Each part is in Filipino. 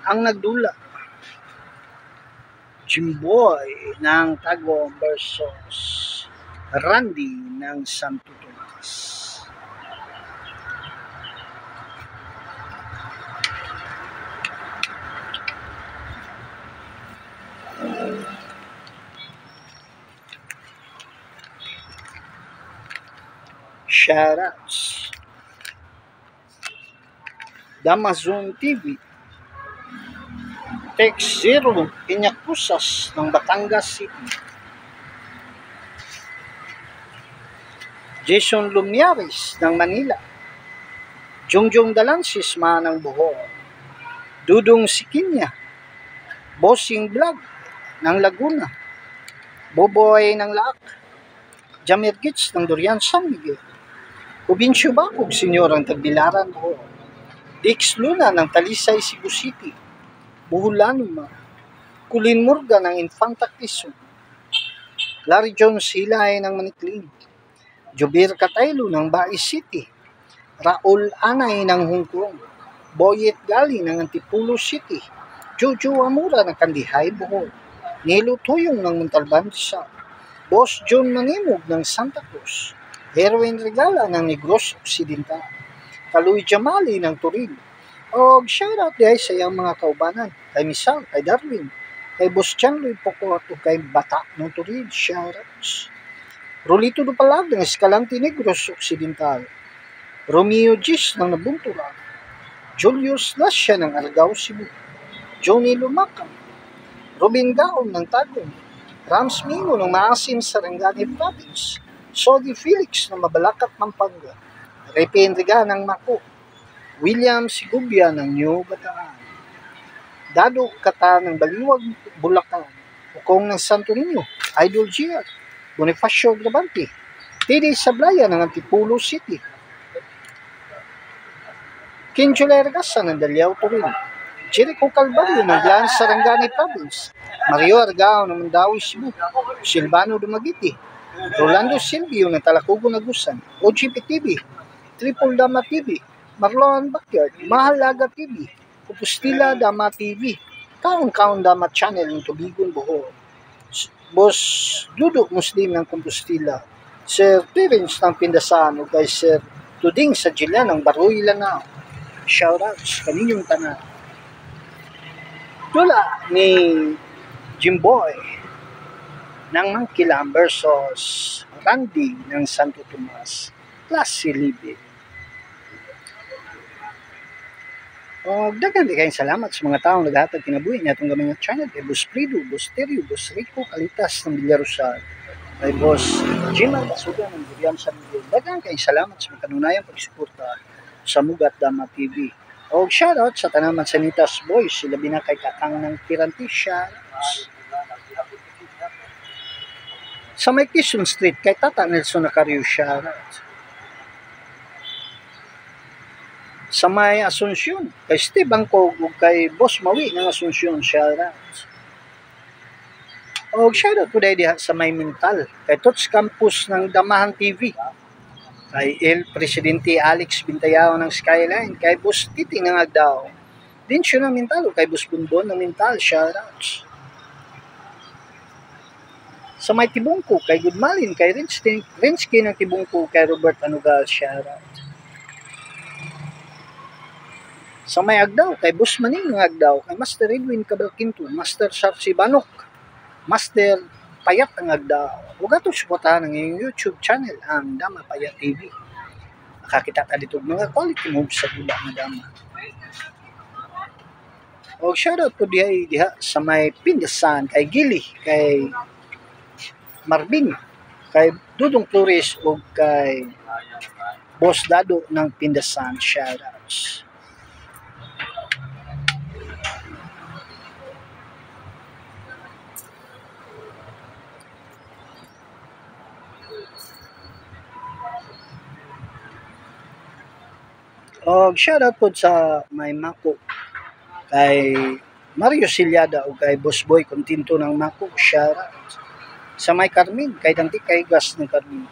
Ang nagdula, Jimboy ng Tagum versus Randy ng Santo Tomas. Shoutouts Damazon TV, Tex Zero Pinyakusas ng Batangas City, Jason Lumiares ng Manila, Jongjong Dalansis ng Bohol, Dudong Sikinya, Bossing Vlog ng Laguna, Boboy ng Laak, Jamir Gits ng Durian San Miguel, Provinsyo Bacog Senyor ng Tagbilaran Bohol, Dix Luna ng Talisay Cebu City, Buhulanuma, Kulin Murga ng Infanta Quezon, Larry Jones Hilay ng Manikling, Jubir Kataylo ng Bai City, Raul Anay ng Hong Kong, Boyet Gali ng Antipolo City, Jojo Amura ng Kandihay Bohol, Nilo Tuyong ng Montalban Rizal, Boss John Manimog ng Santa Cruz, Erwin Regala ng Negros Occidental, Kaluy Jamali ng Turin, o shoutout guys sa iyang mga kaubanan, kay Misal, kay Darwin, kay Boss Chanloy Pocot, o kay Bata ng Turin, shoutouts. Rolito Dupalag ng Escalante Negros Occidental, Romeo Gis ng Nabuntura, Julius Lascia ng Argao Cebu, Johnny Lumacan, Robin Gaon ng Tagum, Rams Mingo ng Maasim Sarangani Province, Sodi Felix ng Mabalacat Pampanga, Repe Enriga ng Mako, William Sigubia ng New Bataan, Dado Kata ng Baliwag, Bulacan, Ukong ng Santo Niño, Idol Gia, Bonifacio Grabante, Tidi Sablaya ng Antipolo City, Kinjula Ergasa ng Daliao Turin, Jericho Calvario ng Glan Sarangani Province, Mario Argao ng Mandawi Cebu, Silvano Dumaguiti, Rolando Silvio ng Talacugo Nagusan, OGP TV, Triple Dama TV, Marlon Backyard, Mahalaga TV, Compostela Dama TV, Kaon Dama Channel ng Tubigon Bohol, Boss Dudok Muslim ng Compostela, Sir Terence ng Pindasan, o kay Sir Tuding sa Jila ng Baroy Lanao. Shoutouts kaninyong tanan. Tula ni Jimboy ng Mangkilam versus Randy ng Santo Tomas, Klase Libe. O daghang kayong salamat sa mga taong naghatag kinabuhi niya itong gamay ng channel kay Boss Prido, Boss Terio, Boss Rico Kalitas ng Villarosal, kay Boss Jimal Basuga ng Durian San Miguel. Daghang kayong salamat sa mga kanunayang pagsuporta sa Mugat Dama TV. O shoutout sa Tanaman Sanitas Boys, sila binakay Kakang ng Pirantisya. Sa may Quezon Street kay Tata Nelson Nacario, shoutout. Sa may Asunsyon kay Steve Angkog ug kay Boss Mawi ng Asunsyon, shoutout. O shoutout po diha sa may Mental kay Tots Campus ng Damahan TV, kay El Presidente Alex Bintayao ng Skyline, kay Boss Titi ng Agdao, Dinsyo ng Mental, kay Boss Bunbon ng Mental, shoutouts. Sa may Tibungko kay Goodmalin, kay Rinsky ng Tibungko, kay Robert Anugal, shoutout. Sa may Agdao kay Boss Maning ng Agdao, kay Master Edwin Cabalquinto, Master Sarsi Banok, Master Payat ng Agdao. Huwag atong suportahan ng iyong YouTube channel, ang Dama Payat TV. Nakakita ka dito mga quality moves sa guba na dama. O shoutout po diha sa may Pindasan, kay Gili, kay Marvin, kay Dudong Flores, o kay Boss Dado ng Pindasan, shoutouts. O shoutout po sa may Mako, kay Mario Silyada o kay Boss Boy Continto ng Mako, shoutout. sa may Carmen, kay Danti kay gas ng Carmen.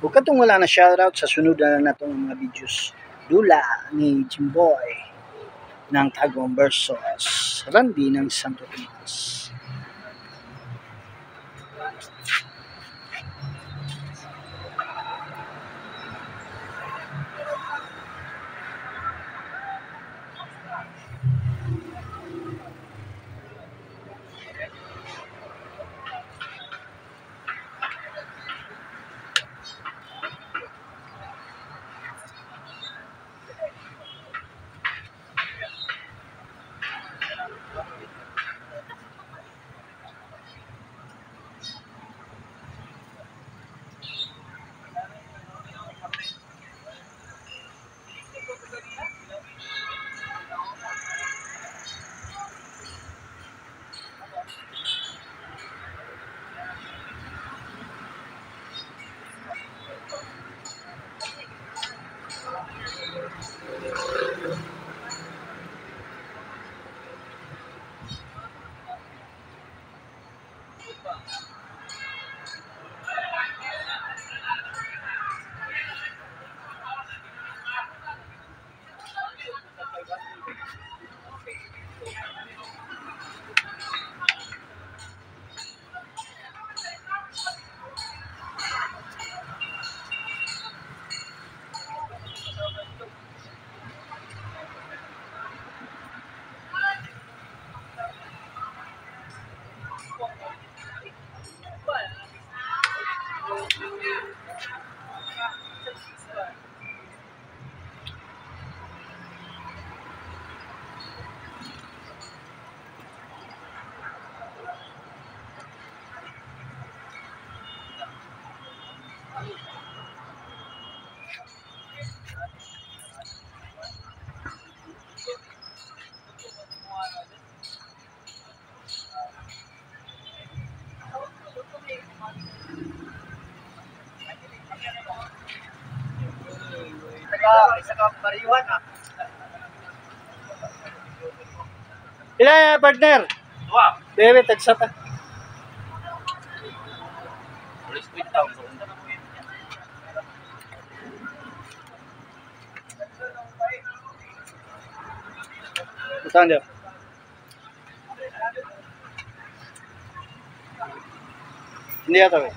Huwag katong wala na shoutout sa sunod na natong mga videos. Dula ni Jimboy ng Tagum versus Randy ng Santo Tomas. Isa ka pariwan ah. Pila na partner? Wow. Debe tagsata. Police quit down. Utang dia. Hindi ata eh.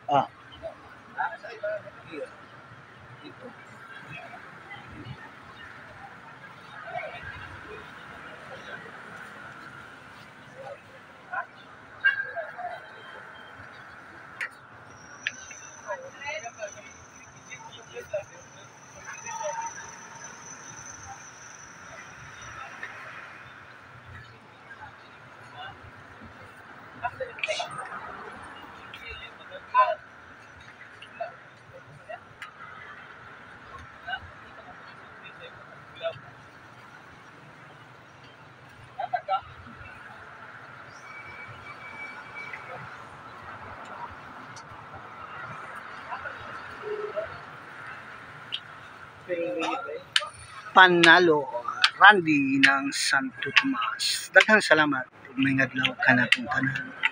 Ah. Panalo Randy ng Santo Tomas. Daghang salamat ug may adlaw kanatong tanan.